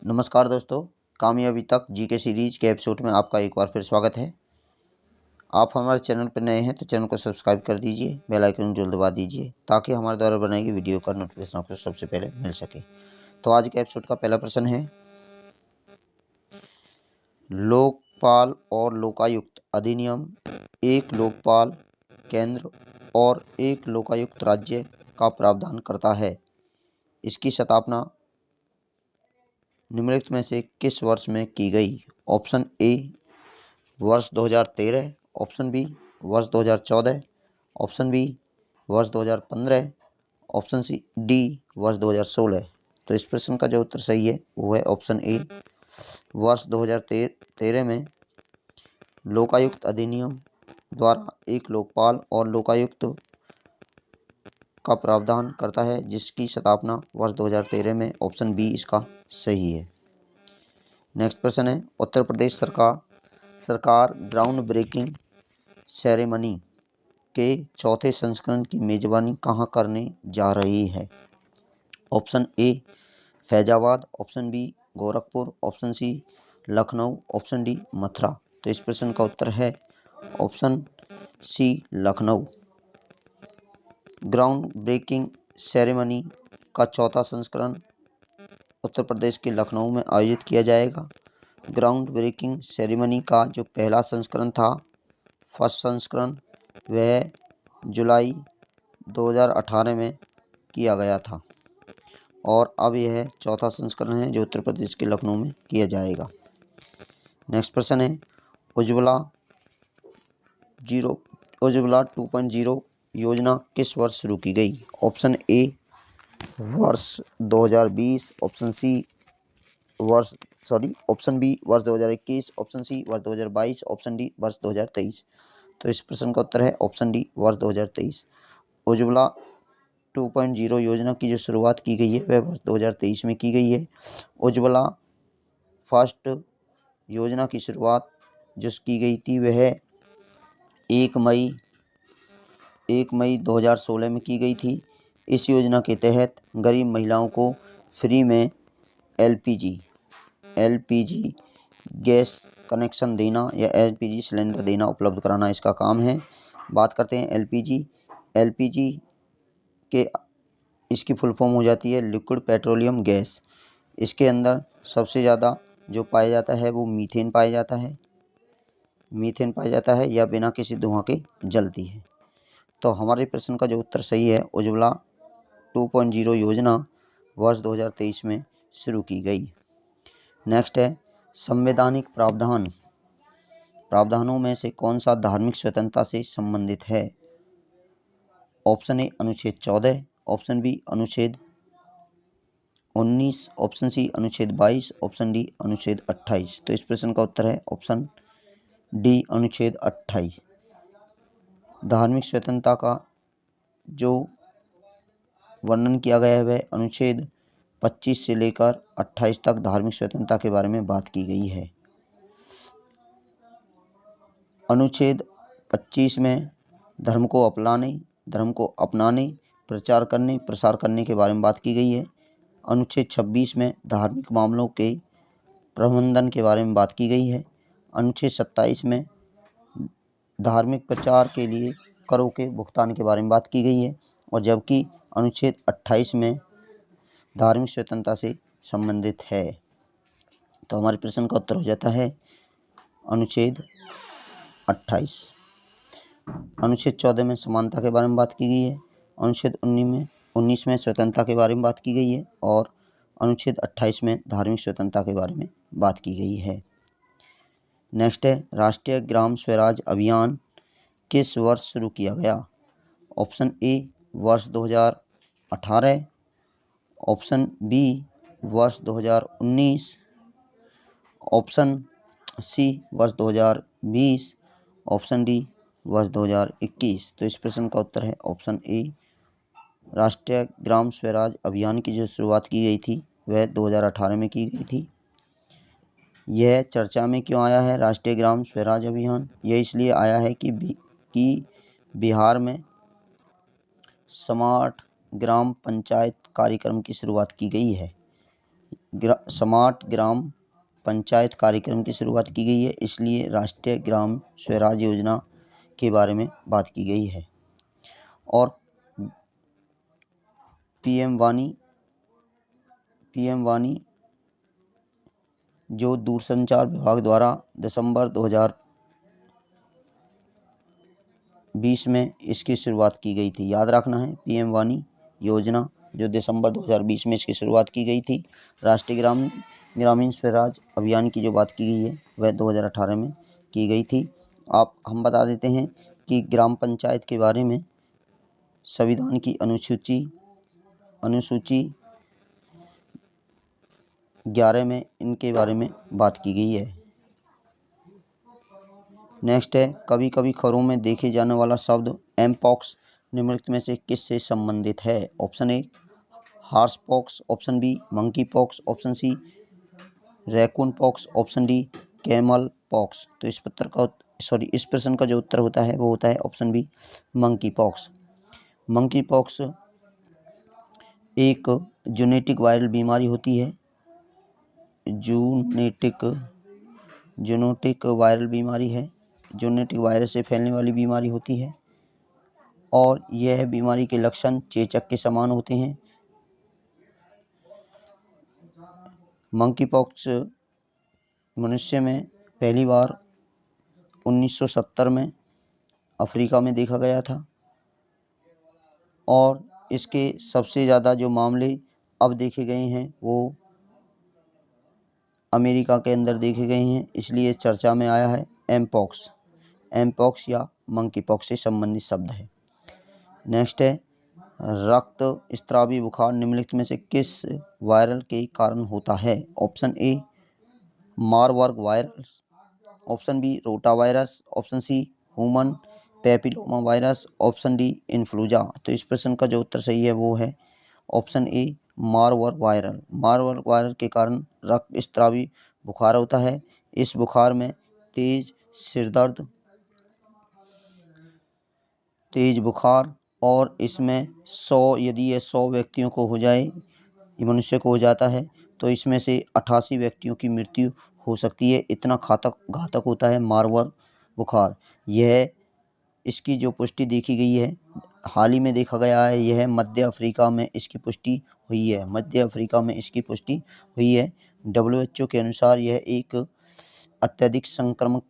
नमस्कार दोस्तों, कामयाबी तक जीके सीरीज के एपिसोड में आपका एक बार फिर स्वागत है। आप हमारे चैनल पर नए हैं तो चैनल को सब्सक्राइब कर दीजिए, बेल आइकन जरूर दबा दीजिए ताकि हमारे द्वारा बनाई गई वीडियो का नोटिफिकेशन आपको सबसे पहले मिल सके। तो आज के एपिसोड का पहला प्रश्न है, लोकपाल और लोकायुक्त अधिनियम एक लोकपाल केंद्र और एक लोकायुक्त राज्य का प्रावधान करता है। इसकी स्थापना निम्नलिखित में से किस वर्ष में की गई? ऑप्शन ए वर्ष 2013, ऑप्शन बी वर्ष 2014, ऑप्शन बी वर्ष 2015, ऑप्शन सी डी वर्ष 2016। तो इस प्रश्न का जो उत्तर सही है वो है ऑप्शन ए वर्ष 2013 में लोकायुक्त अधिनियम द्वारा एक लोकपाल और लोकायुक्त का प्रावधान करता है, जिसकी स्थापना वर्ष 2013 में। ऑप्शन बी इसका सही है। नेक्स्ट प्रश्न है, उत्तर प्रदेश सरकार ग्राउंड ब्रेकिंग सेरेमनी के चौथे संस्करण की मेजबानी कहाँ करने जा रही है? Option A Faizabad, option B Gorakhpur, option C Lucknow, option D Mathura. तो इस प्रश्न का उत्तर है option C Lucknow. Ground breaking ceremony का चौथा संस्करण उत्तर प्रदेश के लखनऊ में आयोजित किया जाएगा। ग्राउंड ब्रेकिंग सेरेमनी का जो पहला संस्करण था, फर्स्ट संस्करण, वह जुलाई 2018 में किया गया था और अब यह चौथा संस्करण है जो उत्तर प्रदेश के लखनऊ में किया जाएगा। नेक्स्ट प्रश्न है, उज्ज्वला 2.0 योजना किस वर्ष शुरू की गई? ऑप्शन ए वर्ष 2020, ऑप्शन बी वर्ष 2021, ऑप्शन सी वर्ष 2022, ऑप्शन डी वर्ष 2023। तो इस प्रश्न का उत्तर है ऑप्शन डी वर्ष 2023। उज्ज्वला 2.0 योजना की जो शुरुआत की गई है वह वर्ष 2023 में की गई है। उज्ज्वला फर्स्ट योजना की शुरुआत जो की गई थी वह 1 मई 2016 में की गई थी। इस योजना के तहत गरीब महिलाओं को फ्री में एलपीजी गैस कनेक्शन देना या एलपीजी सिलेंडर देना, उपलब्ध कराना इसका काम है। बात करते हैं एलपीजी के इसकी फुल फॉर्म हो जाती है लिक्विड पेट्रोलियम गैस। इसके अंदर सबसे ज़्यादा जो पाया जाता है वो मीथेन पाया जाता है या बिना किसी धुआं के जलती है। तो हमारे प्रश्न का जो उत्तर सही है, उज्ज्वला 2.0 योजना वर्ष 2023 में शुरू की गई। नेक्स्ट है, संवैधानिक प्रावधानों में से कौन सा धार्मिक स्वतंत्रता से संबंधित है? ऑप्शन ए अनुच्छेद 14, ऑप्शन बी अनुच्छेद 19, ऑप्शन सी अनुच्छेद 22, ऑप्शन डी अनुच्छेद 28। तो इस प्रश्न का उत्तर है ऑप्शन डी अनुच्छेद 28। धार्मिक स्वतंत्रता का जो वर्णन किया गया है वह अनुच्छेद 25 से लेकर 28 तक धार्मिक स्वतंत्रता के बारे में बात की गई है। अनुच्छेद 25 में धर्म को अपनाने, प्रचार करने, प्रसार करने के बारे में बात की गई है। अनुच्छेद 26 में धार्मिक मामलों के प्रबंधन के बारे में बात की गई है। अनुच्छेद 27 में धार्मिक प्रचार के लिए करों के भुगतान के बारे में बात की गई है और जबकि अनुच्छेद 28 में धार्मिक स्वतंत्रता से संबंधित है। तो हमारे प्रश्न का उत्तर हो जाता है अनुच्छेद 28। अनुच्छेद 14 में समानता के बारे में बात की गई है। अनुच्छेद 19 में स्वतंत्रता के बारे में बात की गई है और अनुच्छेद 28 में धार्मिक स्वतंत्रता के बारे में बात की गई है। नेक्स्ट है, राष्ट्रीय ग्राम स्वराज अभियान किस वर्ष शुरू किया गया? ऑप्शन ए वर्ष 2018, ऑप्शन बी वर्ष 2019, ऑप्शन सी वर्ष 2020, ऑप्शन डी वर्ष 2021। तो इस प्रश्न का उत्तर है ऑप्शन ए राष्ट्रीय ग्राम स्वराज अभियान की जो शुरुआत की गई थी वह 2018 में की गई थी। यह चर्चा में क्यों आया है राष्ट्रीय ग्राम स्वराज अभियान? यह इसलिए आया है कि बिहार में स्मार्ट ग्राम पंचायत कार्यक्रम की शुरुआत की गई है। स्मार्ट ग्राम पंचायत कार्यक्रम की शुरुआत की गई है, इसलिए राष्ट्रीय ग्राम स्वराज योजना के बारे में बात की गई है। और पीएम वाणी जो दूरसंचार विभाग द्वारा दिसंबर 2020 में इसकी शुरुआत की गई थी। याद रखना है, पीएम वाणी योजना जो दिसंबर 2020 में इसकी शुरुआत की गई थी। राष्ट्रीय ग्रामीण स्वराज अभियान की जो बात की गई है वह 2018 में की गई थी। हम बता देते हैं कि ग्राम पंचायत के बारे में संविधान की अनुसूची 11 में इनके बारे में बात की गई है। नेक्स्ट है, कभी कभी खबरों में देखे जाने वाला शब्द एमपॉक्स निम्नलिखित में से किससे संबंधित है? Option A horse pox, option B monkey pox, option C raccoon pox, option D camel pox. तो इस प्रश्न का जो उत्तर होता है वो होता है option B monkey pox. Monkey pox एक जेनेटिक वायरल बीमारी होती है। जेनेटिक वायरल बीमारी है, जेनेटिक वायरस से फैलने वाली बीमारी होती है और यह बीमारी के लक्षण चेचक के समान होते हैं। मंकी पॉक्स मनुष्य में पहली बार 1970 में अफ्रीका में देखा गया था और इसके सबसे ज़्यादा जो मामले अब देखे गए हैं वो अमेरिका के अंदर देखे गए हैं, इसलिए चर्चा में आया है। एमपॉक्स या मंकी पॉक्स से संबंधित शब्द है। नेक्स्ट है, रक्त स्त्रावी बुखार निम्नलिखित में से किस वायरल के कारण होता है? Option A Marburg virus, option B rota virus, option C human papilloma virus, option D influenza. तो इस प्रश्न का जो उत्तर सही है वो है ऑप्शन ए मारबर्ग वायरल के कारण रक्त स्त्रावी बुखार होता है। इस बुखार में तेज सिरदर्द, तेज बुखार और इसमें 100 व्यक्तियों को हो जाए, मनुष्य को हो जाता है तो इसमें से 88 व्यक्तियों की मृत्यु हो सकती है। इतना घातक होता है मारबर्ग बुखार। इसकी जो पुष्टि देखी गई है, हाल ही में देखा गया है, यह मध्य अफ्रीका में इसकी पुष्टि हुई है। WHO के अनुसार यह एक अत्यधिक संक्रामक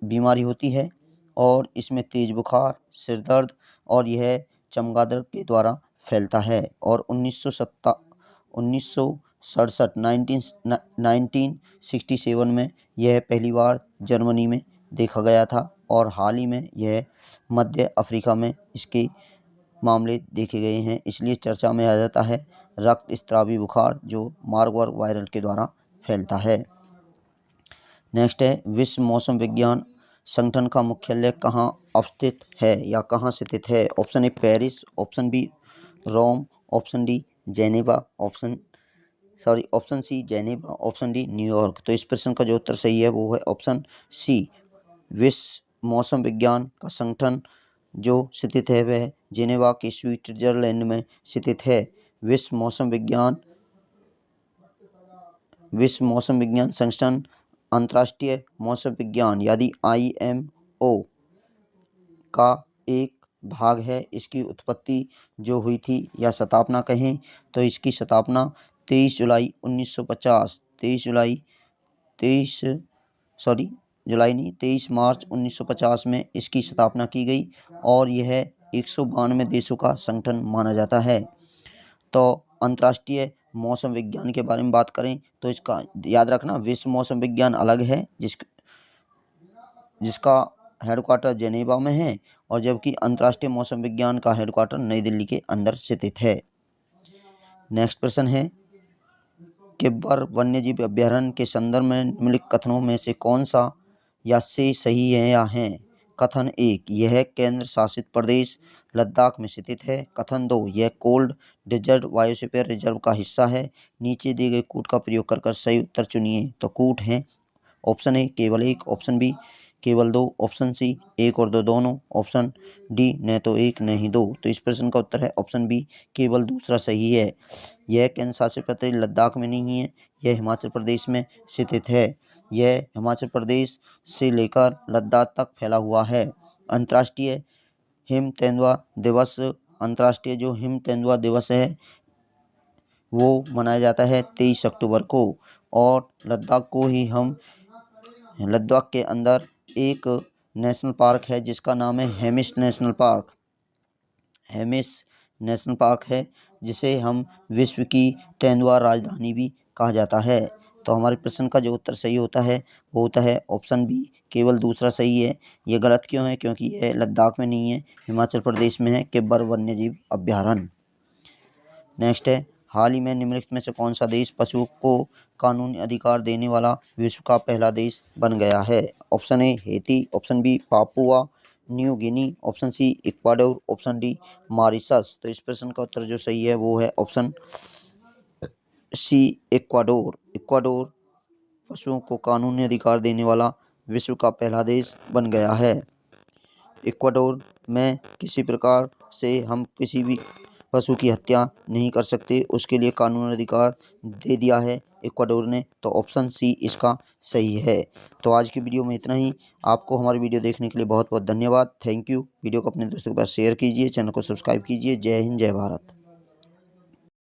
बीमारी होती है और इसमें तेज बुखार, सिर दर्द और यह चमगादड़ के द्वारा फैलता है। और 1967 में यह पहली बार जर्मनी में देखा गया था और हाल ही में यह मध्य अफ्रीका में इसके मामले देखे गए हैं, इसलिए चर्चा में आ जाता है रक्त स्त्रावी बुखार जो मारबर्ग वायरल के द्वारा फैलता है। नेक्स्ट है, विश्व मौसम विज्ञान संगठन का मुख्यालय कहाँ अवस्थित है या कहाँ स्थित है? Option A Paris, option B Rome, option D Geneva, option C Geneva, option D New York. तो इस प्रश्न का जो उत्तर सही है वो है ऑप्शन सी विश्व मौसम विज्ञान का संगठन जो स्थित है वह जेनेवा के स्विट्जरलैंड में स्थित है। विश्व मौसम विज्ञान संगठन अंतर्राष्ट्रीय मौसम विज्ञान यानी IMO का एक भाग है। इसकी उत्पत्ति जो हुई थी या स्थापना कहें तो इसकी स्थापना 23 मार्च 1950 में इसकी स्थापना की गई और यह 192 देशों का संगठन माना जाता है। तो अंतर्राष्ट्रीय मौसम विज्ञान के बारे में बात करें तो इसका याद रखना, विश्व मौसम विज्ञान अलग है जिसका हेडक्वार्टर जेनेवा में है और जबकि अंतर्राष्ट्रीय मौसम विज्ञान का हेडक्वार्टर नई दिल्ली के अंदर स्थित है। नेक्स्ट प्रश्न है, किब्बर वन्यजीव अभयारण्य के संदर्भ में निम्नलिखित कथनों में से कौन सा या से सही है या है? कथन 1, यह केंद्र शासित प्रदेश लद्दाख में स्थित है। कथन 2, यह कोल्ड डेजर्ट बायोस्फीयर रिजर्व का हिस्सा है। नीचे दिए गए कूट का प्रयोग कर सही उत्तर चुनिए। तो कूट है ऑप्शन ए केवल 1, ऑप्शन बी केवल 2, ऑप्शन सी 1 और 2 दोनों, ऑप्शन डी न तो 1 न ही 2। तो इस प्रश्न का उत्तर है ऑप्शन बी केवल दूसरा सही है। यह केंद्र शासित प्रदेश लद्दाख में नहीं है, यह हिमाचल प्रदेश में स्थित है। यह हिमाचल प्रदेश से लेकर लद्दाख तक फैला हुआ है। अंतर्राष्ट्रीय हिम तेंदुआ दिवस, अंतर्राष्ट्रीय जो हिम तेंदुआ दिवस है वो मनाया जाता है 23 अक्टूबर को। और लद्दाख को ही हम लद्दाख के अंदर एक नेशनल पार्क है जिसका नाम है Hemis national park. Hemis national park है जिसे हम विश्व की तेंदुआ राजधानी भी कहा जाता है। तो हमारे प्रश्न का जो उत्तर सही होता है वो होता है ऑप्शन बी केवल दूसरा सही है। ये गलत क्यों है? क्योंकि यह लद्दाख में नहीं है, हिमाचल प्रदेश में है, किब्बर वन्यजीव अभ्यारण्य। नेक्स्ट है, हाल ही में निम्नलिखित में से कौन सा देश पशुओं को कानूनी अधिकार देने वाला विश्व का पहला देश बन गया है? Option A Haiti, option B Papua New Guinea, option C Ecuador, option D Mauritius. तो इस प्रश्न का उत्तर जो सही है वो है ऑप्शन सी इक्वाडोर। इक्वाडोर पशुओं को कानूनी अधिकार देने वाला विश्व का पहला देश बन गया है। इक्वाडोर में किसी प्रकार से हम किसी भी पशु की हत्या नहीं कर सकते, उसके लिए कानूनी अधिकार दे दिया है इक्वाडोर ने। तो ऑप्शन सी इसका सही है। तो आज की वीडियो में इतना ही। आपको हमारी वीडियो देखने के लिए बहुत बहुत धन्यवाद। Thank you. वीडियो को अपने दोस्तों के पास शेयर कीजिए, चैनल को सब्सक्राइब कीजिए। जय हिंद, जय भारत।